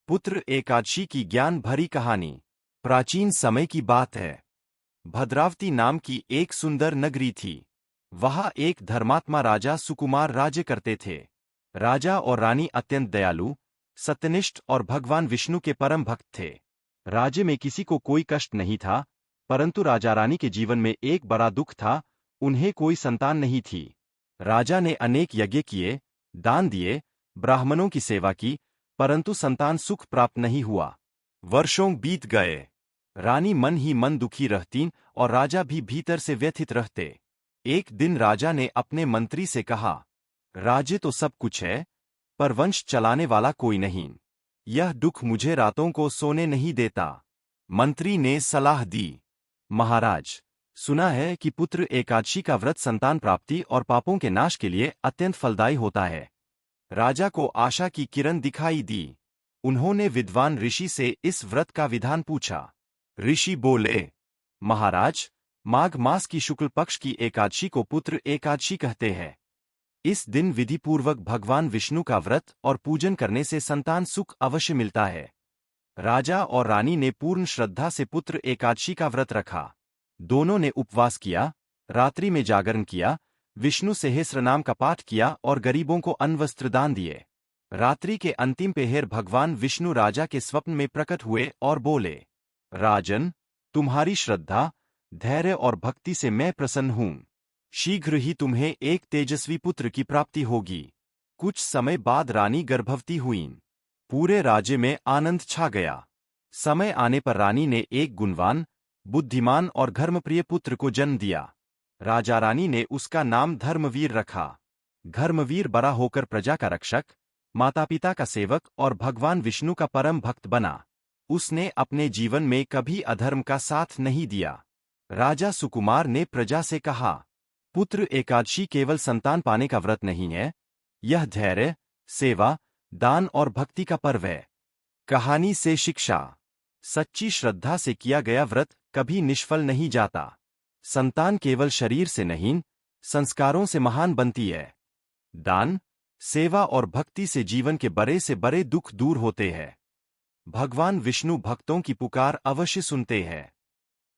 पुत्र एकादशी की ज्ञान भरी कहानी। प्राचीन समय की बात है। भद्रावती नाम की एक सुंदर नगरी थी। वहाँ एक धर्मात्मा राजा सुकुमार राज्य करते थे। राजा और रानी अत्यंत दयालु, सत्यनिष्ठ और भगवान विष्णु के परम भक्त थे। राज्य में किसी को कोई कष्ट नहीं था, परंतु राजा रानी के जीवन में एक बड़ा दुख था, उन्हें कोई संतान नहीं थी। राजा ने अनेक यज्ञ किए, दान दिए, ब्राह्मणों की सेवा की, परंतु संतान सुख प्राप्त नहीं हुआ। वर्षों बीत गए। रानी मन ही मन दुखी रहती और राजा भी भीतर से व्यथित रहते। एक दिन राजा ने अपने मंत्री से कहा, राज्य तो सब कुछ है, पर वंश चलाने वाला कोई नहीं। यह दुख मुझे रातों को सोने नहीं देता। मंत्री ने सलाह दी, महाराज, सुना है कि पुत्र एकादशी का व्रत संतान प्राप्ति और पापों के नाश के लिए अत्यंत फलदायी होता है। राजा को आशा की किरण दिखाई दी। उन्होंने विद्वान ऋषि से इस व्रत का विधान पूछा। ऋषि बोले, महाराज, माघ मास की शुक्ल पक्ष की एकादशी को पुत्र एकादशी कहते हैं। इस दिन विधिपूर्वक भगवान विष्णु का व्रत और पूजन करने से संतान सुख अवश्य मिलता है। राजा और रानी ने पूर्ण श्रद्धा से पुत्र एकादशी का व्रत रखा। दोनों ने उपवास किया, रात्रि में जागरण किया, विष्णु सहस्र नाम का पाठ किया और गरीबों को अन्न वस्त्र दान दिए। रात्रि के अंतिम पहर भगवान विष्णु राजा के स्वप्न में प्रकट हुए और बोले, राजन, तुम्हारी श्रद्धा, धैर्य और भक्ति से मैं प्रसन्न हूँ। शीघ्र ही तुम्हें एक तेजस्वी पुत्र की प्राप्ति होगी। कुछ समय बाद रानी गर्भवती हुईं। पूरे राज्य में आनंद छा गया। समय आने पर रानी ने एक गुणवान, बुद्धिमान और धर्मप्रिय पुत्र को जन्म दिया। राजा रानी ने उसका नाम धर्मवीर रखा। धर्मवीर बड़ा होकर प्रजा का रक्षक, माता पिता का सेवक और भगवान विष्णु का परम भक्त बना। उसने अपने जीवन में कभी अधर्म का साथ नहीं दिया। राजा सुकुमार ने प्रजा से कहा, पुत्र एकादशी केवल संतान पाने का व्रत नहीं है, यह धैर्य, सेवा, दान और भक्ति का पर्व है। कहानी से शिक्षा। सच्ची श्रद्धा से किया गया व्रत कभी निष्फल नहीं जाता। संतान केवल शरीर से नहीं, संस्कारों से महान बनती है। दान, सेवा और भक्ति से जीवन के बड़े से बड़े दुख दूर होते हैं। भगवान विष्णु भक्तों की पुकार अवश्य सुनते हैं।